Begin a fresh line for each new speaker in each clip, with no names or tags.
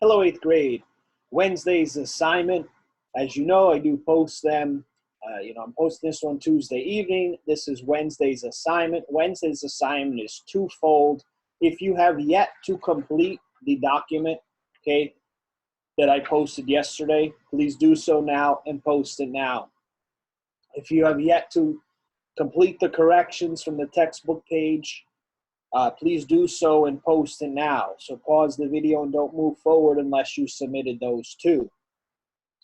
Hello, 8th grade. Wednesday's assignment. As you know, I do post them. I'm posting this one Tuesday evening. This is Wednesday's assignment. Wednesday's assignment is twofold. If you have yet to complete the document, okay, that I posted yesterday, please do so now and post it now. If you have yet to complete the corrections from the textbook page, please do so and post it now. So pause the video and don't move forward unless you submitted those two.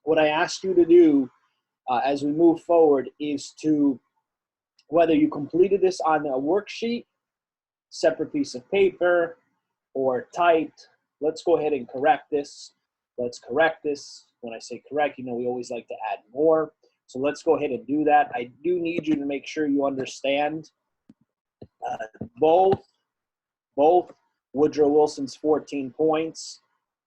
What I ask you to do as we move forward is to, whether you completed this on a worksheet, separate piece of paper, or typed, let's go ahead and correct this. Let's correct this. When I say correct, we always like to add more. So let's go ahead and do that. I do need you to make sure you understand both Woodrow Wilson's 14 points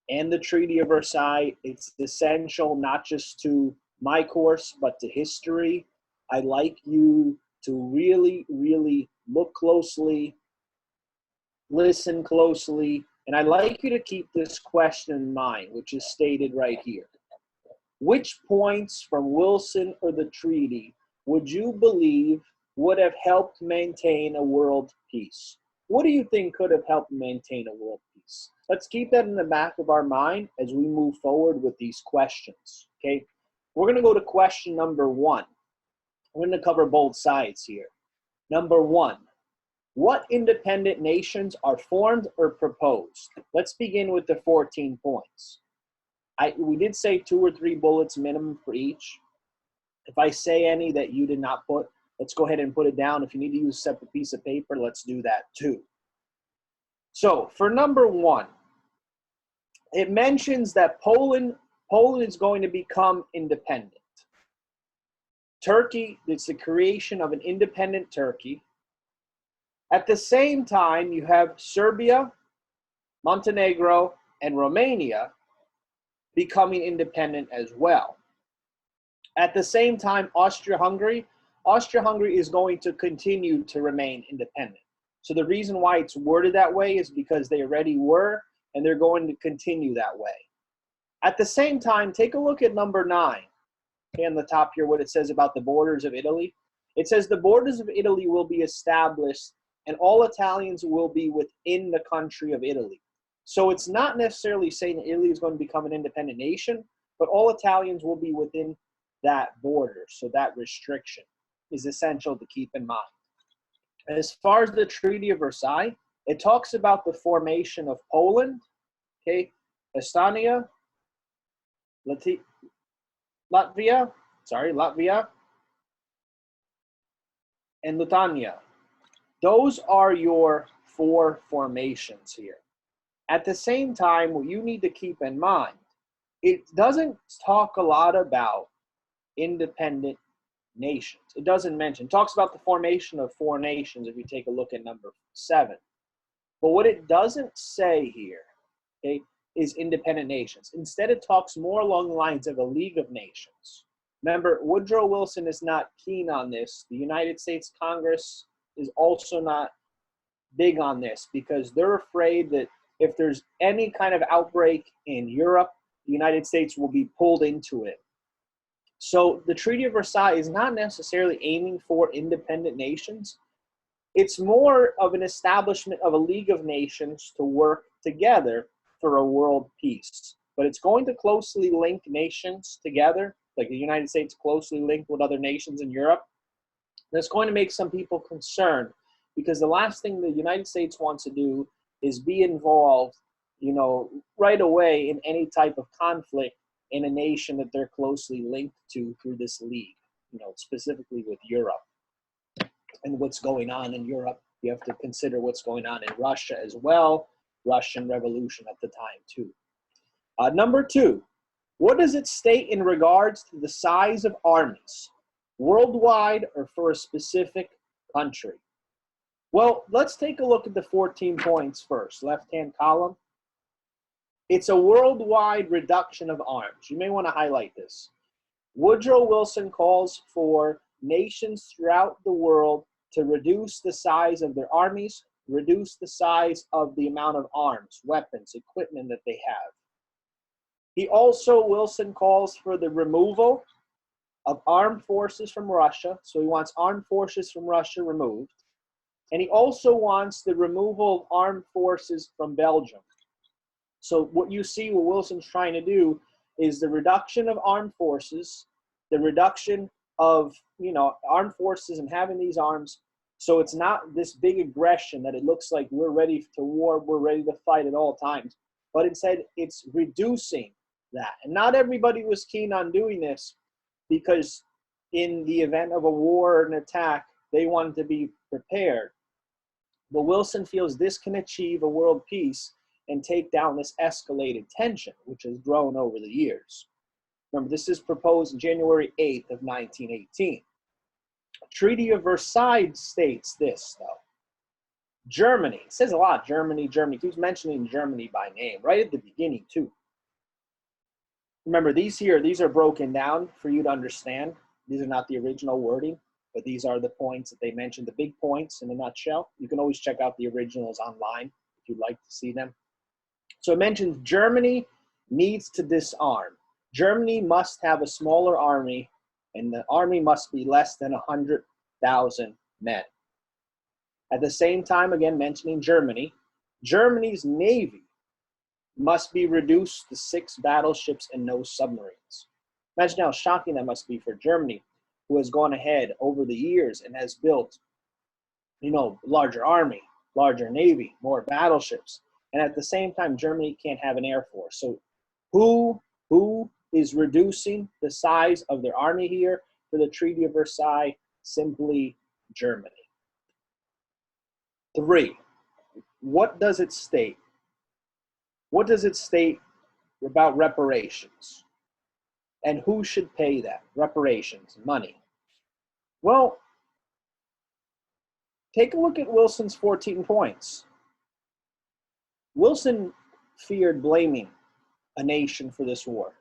and the Treaty of Versailles. It's essential not just to my course, but to history. I'd like you to really, really look closely, listen closely, and I'd like you to keep this question in mind, which is stated right here. Which points from Wilson or the treaty would you believe would have helped maintain a world peace? What do you think could have helped maintain a world peace? Let's keep that in the back of our mind as we move forward with these questions, okay? We're going to go to question number 1. We're going to cover both sides here. Number 1, what independent nations are formed or proposed? Let's begin with the 14 points. We did say 2 or 3 bullets minimum for each. If I say any that you did not put, let's go ahead and put it down. If you need to use a separate piece of paper, let's do that too. So for number 1, it mentions that Poland is going to become independent. Turkey, it's the creation of an independent Turkey. At the same time, you have Serbia, Montenegro, and Romania becoming independent as well. At the same time, Austria-Hungary is going to continue to remain independent. So the reason why it's worded that way is because they already were, and they're going to continue that way. At the same time, take a look at number 9. Okay, on the top here, what it says about the borders of Italy. It says the borders of Italy will be established, and all Italians will be within the country of Italy. So it's not necessarily saying that Italy is going to become an independent nation, but all Italians will be within that border. So that restriction is essential to keep in mind. As far as the Treaty of Versailles, it talks about the formation of Poland, okay, Estonia, Latvia, and Lithuania. Those are your 4 formations here. At the same time, what you need to keep in mind, it doesn't talk a lot about independent nations. It doesn't mention. It talks about the formation of 4 nations if you take a look at number 7. But what it doesn't say here, okay, is independent nations. Instead, it talks more along the lines of a League of Nations. Remember, Woodrow Wilson is not keen on this. The United States Congress is also not big on this because they're afraid that if there's any kind of outbreak in Europe, the United States will be pulled into it. So the Treaty of Versailles is not necessarily aiming for independent nations. It's more of an establishment of a League of Nations to work together for a world peace. But it's going to closely link nations together, like the United States closely linked with other nations in Europe. That's going to make some people concerned because the last thing the United States wants to do is be involved, right away in any type of conflict in a nation that they're closely linked to through this league, specifically with Europe. And what's going on in Europe, you have to consider what's going on in Russia as well, Russian Revolution at the time too. Number 2, what does it state in regards to the size of armies, worldwide or for a specific country? Well, let's take a look at the 14 points first, left-hand column. It's a worldwide reduction of arms. You may want to highlight this. Woodrow Wilson calls for nations throughout the world to reduce the size of their armies, reduce the size of the amount of arms, weapons, equipment that they have. He also, Wilson calls for the removal of armed forces from Russia. So he wants armed forces from Russia removed. And he also wants the removal of armed forces from Belgium. So what you see, what Wilson's trying to do is the reduction of armed forces, the reduction of, armed forces and having these arms. So it's not this big aggression that it looks like we're ready to war, we're ready to fight at all times. But instead, it's reducing that. And not everybody was keen on doing this because in the event of a war or an attack, they wanted to be prepared. But Wilson feels this can achieve a world peace and take down this escalated tension, which has grown over the years. Remember, this is proposed January 8th of 1918. Treaty of Versailles states this, though. Germany, it says a lot, Germany, keeps mentioning Germany by name, right at the beginning, too. Remember, these are broken down for you to understand. These are not the original wording, but these are the points that they mentioned, the big points in a nutshell. You can always check out the originals online if you'd like to see them. So it mentions Germany needs to disarm. Germany must have a smaller army, and the army must be less than 100,000 men. At the same time, again, mentioning Germany, Germany's navy must be reduced to 6 battleships and no submarines. Imagine how shocking that must be for Germany, who has gone ahead over the years and has built, larger army, larger navy, more battleships. And at the same time, Germany can't have an air force. So who is reducing the size of their army here for the Treaty of Versailles? Simply Germany. 3, what does it state? What does it state about reparations? And who should pay that? Reparations, money. Well, take a look at Wilson's 14 points. Wilson feared blaming a nation for this war,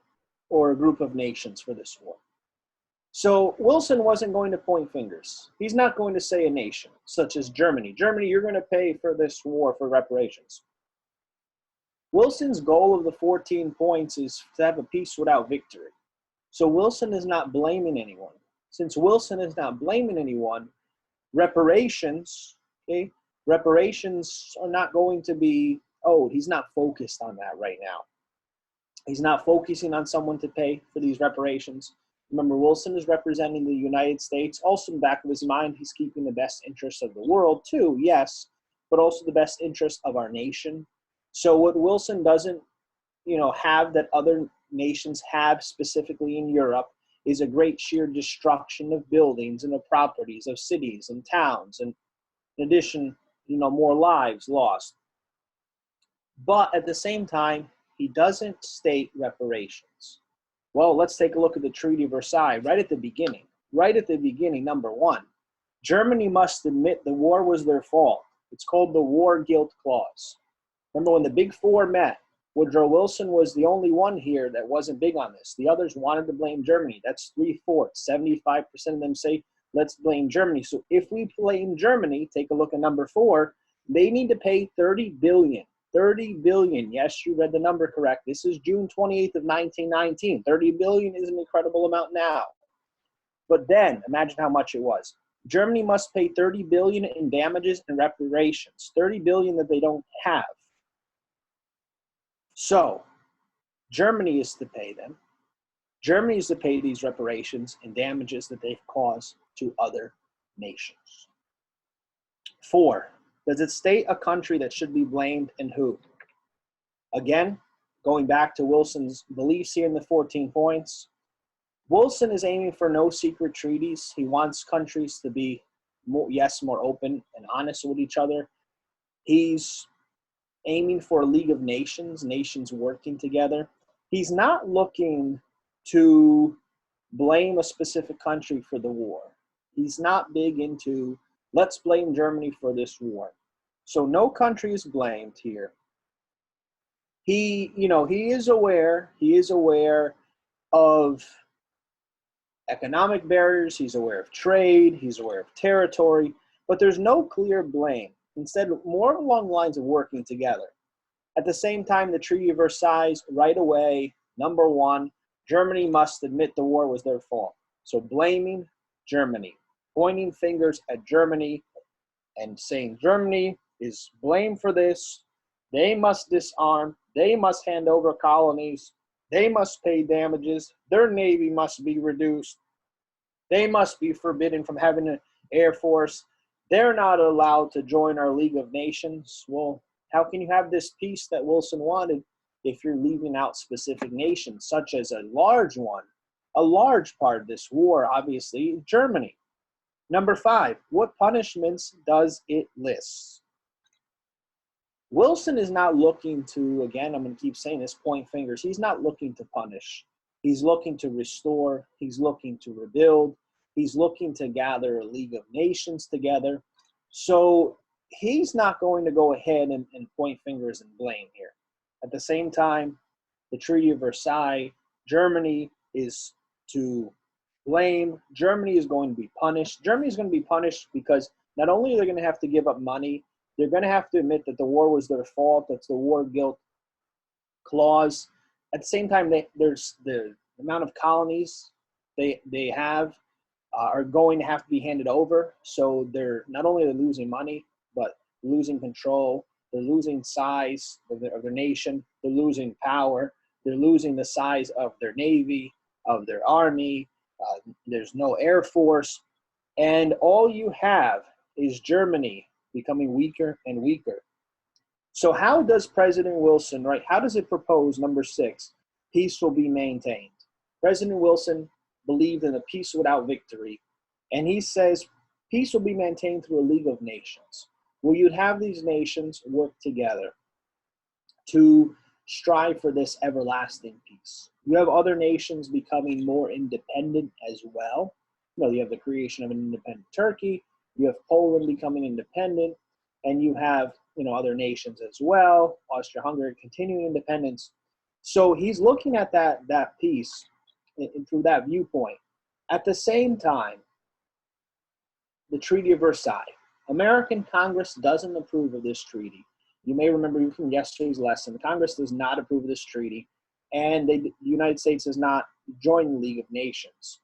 or a group of nations for this war. So Wilson wasn't going to point fingers. He's not going to say a nation, such as Germany. Germany, you're going to pay for this war for reparations. Wilson's goal of the 14 points is to have a peace without victory. So Wilson is not blaming anyone. Since Wilson is not blaming anyone, reparations are not going to be owed. He's not focused on that right now. He's not focusing on someone to pay for these reparations. Remember, Wilson is representing the United States. Also in the back of his mind, he's keeping the best interests of the world too, yes, but also the best interest of our nation. So what Wilson doesn't, have that other nations have, specifically in Europe, is a great sheer destruction of buildings and of properties, of cities and towns, and in addition, more lives lost. But at the same time, he doesn't state reparations. Well, let's take a look at the Treaty of Versailles right at the beginning. Right at the beginning, number 1, Germany must admit the war was their fault. It's called the War Guilt Clause. Remember when the Big Four met, Woodrow Wilson was the only one here that wasn't big on this. The others wanted to blame Germany. That's 3/4. 75% of them say, let's blame Germany. So if we blame Germany, take a look at number 4, they need to pay $30 billion. 30 billion. Yes, you read the number correct. This is June 28th of 1919. 30 billion is an incredible amount now. But then, imagine how much it was. Germany must pay 30 billion in damages and reparations. 30 billion that they don't have. So, Germany is to pay them. Germany is to pay these reparations and damages that they've caused to other nations. 4, does it state a country that should be blamed and who? Again, going back to Wilson's beliefs here in the 14 points, Wilson is aiming for no secret treaties. He wants countries to be, more open and honest with each other. He's aiming for a League of Nations, nations working together. He's not looking to blame a specific country for the war. He's not big into, let's blame Germany for this war. So no country is blamed here. He is aware of economic barriers, he's aware of trade, he's aware of territory, but there's no clear blame. Instead, more along the lines of working together. At the same time, the Treaty of Versailles right away Number one, Germany must admit the war was their fault. So blaming Germany, pointing fingers at Germany and saying Germany is blamed for this. They must disarm. They must hand over colonies. They must pay damages. Their navy must be reduced. They must be forbidden from having an air force. They're not allowed to join our League of Nations. Well, how can you have this peace that Wilson wanted if you're leaving out specific nations, such as a large one? A large part of this war, obviously, Germany. Number 5, what punishments does it list? Wilson is not looking to, again, I'm going to keep saying this, point fingers. He's not looking to punish. He's looking to restore. He's looking to rebuild. He's looking to gather a League of Nations together. So he's not going to go ahead and point fingers and blame here. At the same time, the Treaty of Versailles, Germany is to blame. Germany is going to be punished. Germany is going to be punished because not only are they going to have to give up money, they're going to have to admit that the war was their fault. That's the war guilt clause. At the same time, there's the amount of colonies they have are going to have to be handed over. So they're not only are they losing money, but losing control. They're losing size of their nation. They're losing power. They're losing the size of their navy, of their army. There's no air force. And all you have is Germany becoming weaker and weaker. So how does President Wilson, right, how does it propose, number 6, peace will be maintained? President Wilson believed in a peace without victory, and he says peace will be maintained through a League of Nations, where you'd have these nations work together to strive for this everlasting peace. You have other nations becoming more independent as well. You know, you have the creation of an independent Turkey, you have Poland becoming independent, and you have, you know, other nations as well, Austria-Hungary continuing independence. So he's looking at that peace through that viewpoint. At the same time, the Treaty of Versailles. American Congress doesn't approve of this treaty. You may remember from yesterday's lesson, Congress does not approve of this treaty, and the United States does not join the League of Nations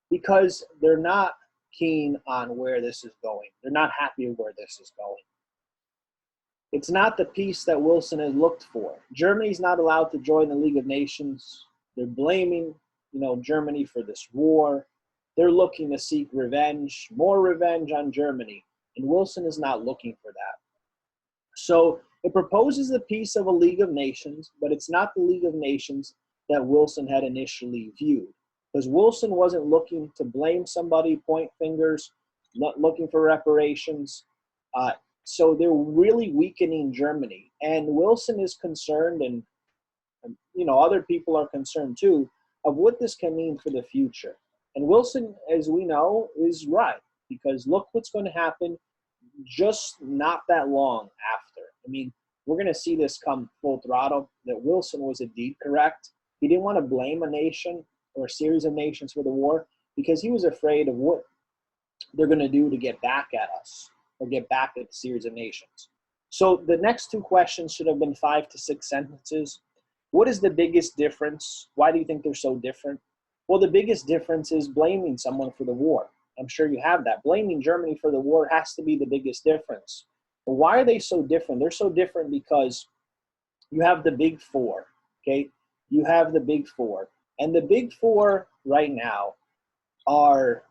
because they're not keen on where this is going. They're not happy with where this is going. It's not the peace that Wilson has looked for. Germany's not allowed to join the League of Nations. They're blaming, you know, Germany for this war. They're looking to seek revenge, more revenge on Germany, and Wilson is not looking for that. So it proposes the peace of a League of Nations, but it's not the League of Nations that Wilson had initially viewed, because Wilson wasn't looking to blame somebody, point fingers, not looking for reparations. So they're really weakening Germany, and Wilson is concerned, and you know, other people are concerned too, of what this can mean for the future. And Wilson, as we know, is right, because look what's going to happen just not that long after. I mean, we're going to see this come full throttle, that Wilson was indeed correct. He didn't want to blame a nation or a series of nations for the war because he was afraid of what they're going to do to get back at us or get back at the series of nations. So the next 2 questions should have been 5 to 6 sentences. What is the biggest difference? Why do you think they're so different? Well, the biggest difference is blaming someone for the war. I'm sure you have that. Blaming Germany for the war has to be the biggest difference. But why are they so different? They're so different because you have the big 4, okay? You have the big 4. And the big 4 right now are,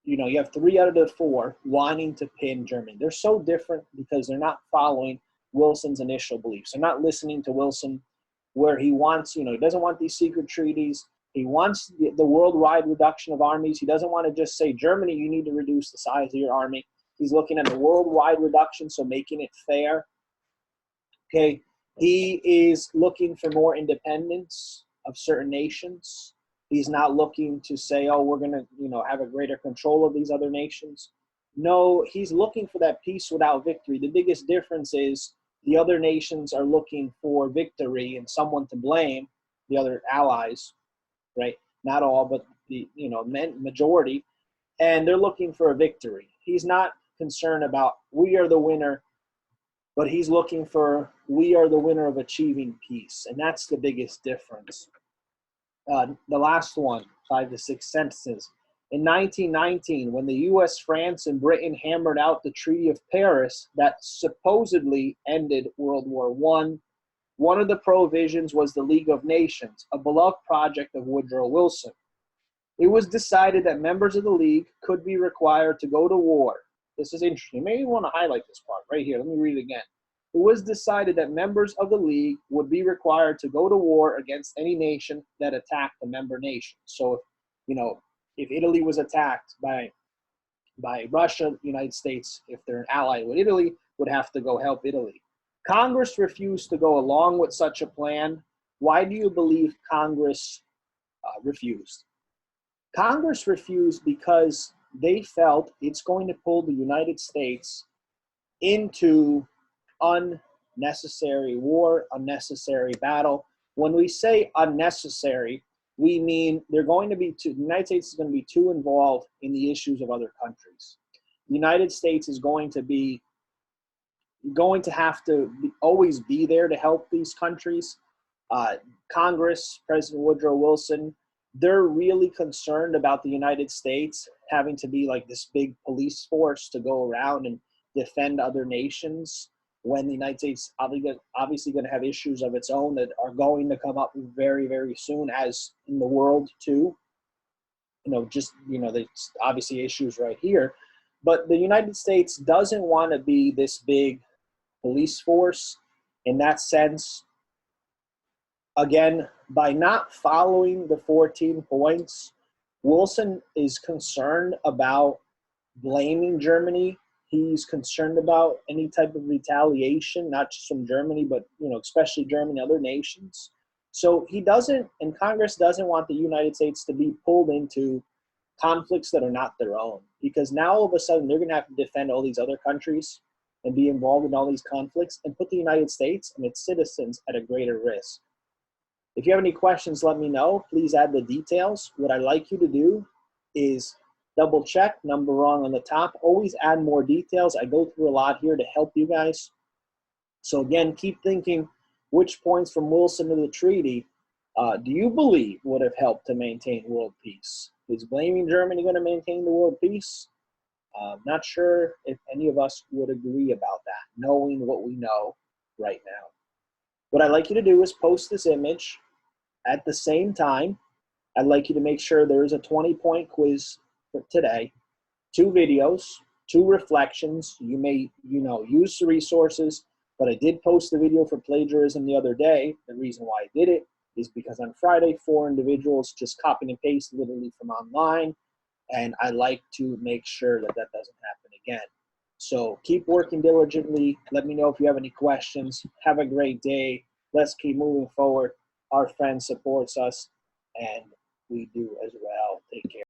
you know, you have 3 out of the 4 wanting to pin Germany. They're so different because they're not following Wilson's initial beliefs. They're not listening to Wilson where he wants, you know, he doesn't want these secret treaties. He wants the worldwide reduction of armies. He doesn't want to just say, Germany, you need to reduce the size of your army. He's looking at the worldwide reduction, so making it fair. Okay, he is looking for more independence of certain nations. He's not looking to say, oh, we're going to, you know, have a greater control of these other nations. No, he's looking for that peace without victory. The biggest difference is the other nations are looking for victory and someone to blame, the other allies, right? Not all, but the, you know, majority, and they're looking for a victory. He's not concerned about we are the winner, but he's looking for we are the winner of achieving peace, and that's the biggest difference. The last one, 5 to 6 sentences. In 1919, when the US, France, and Britain hammered out the Treaty of Paris that supposedly ended World War I, one of the provisions was the League of Nations, a beloved project of Woodrow Wilson. It was decided that members of the League could be required to go to war. This is interesting. You may want to highlight this part right here. Let me read it again. It was decided that members of the League would be required to go to war against any nation that attacked a member nation. So, if Italy was attacked by Russia, the United States, if they're an ally with Italy, would have to go help Italy. Congress refused to go along with such a plan. Why do you believe Congress refused? Congress refused because they felt it's going to pull the United States into unnecessary war, unnecessary battle. When we say unnecessary, we mean the United States is going to be too involved in the issues of other countries. The United States is going to have to always be there to help these countries. Congress, President Woodrow Wilson, they're really concerned about the United States having to be like this big police force to go around and defend other nations when the United States obviously going to have issues of its own that are going to come up very, very soon, as in the world too. There's obviously issues right here. But the United States doesn't want to be this big police force. In that sense, again, by not following the 14 points, Wilson is concerned about blaming Germany. He's concerned about any type of retaliation, not just from Germany, but especially Germany and other nations. So he doesn't, and Congress doesn't want the United States to be pulled into conflicts that are not their own, because now all of a sudden they're going to have to defend all these other countries and be involved in all these conflicts and put the United States and its citizens at a greater risk. If you have any questions, let me know. Please add the details. What I'd like you to do is double check, number wrong on the top. Always add more details. I go through a lot here to help you guys. So again, keep thinking which points from Wilson to the treaty do you believe would have helped to maintain world peace? Is blaming Germany going to maintain the world peace? Not sure if any of us would agree about that, knowing what we know right now. What I'd like you to do is post this image. At the same time, I'd like you to make sure there is a 20-point quiz for today, 2 videos, 2 reflections. You may, use the resources, but I did post the video for plagiarism the other day. The reason why I did it is because on Friday, 4 individuals just copied and pasted literally from online, and I like to make sure that that doesn't happen again. So keep working diligently. Let me know if you have any questions. Have a great day. Let's keep moving forward. Our friend supports us, and we do as well. Take care.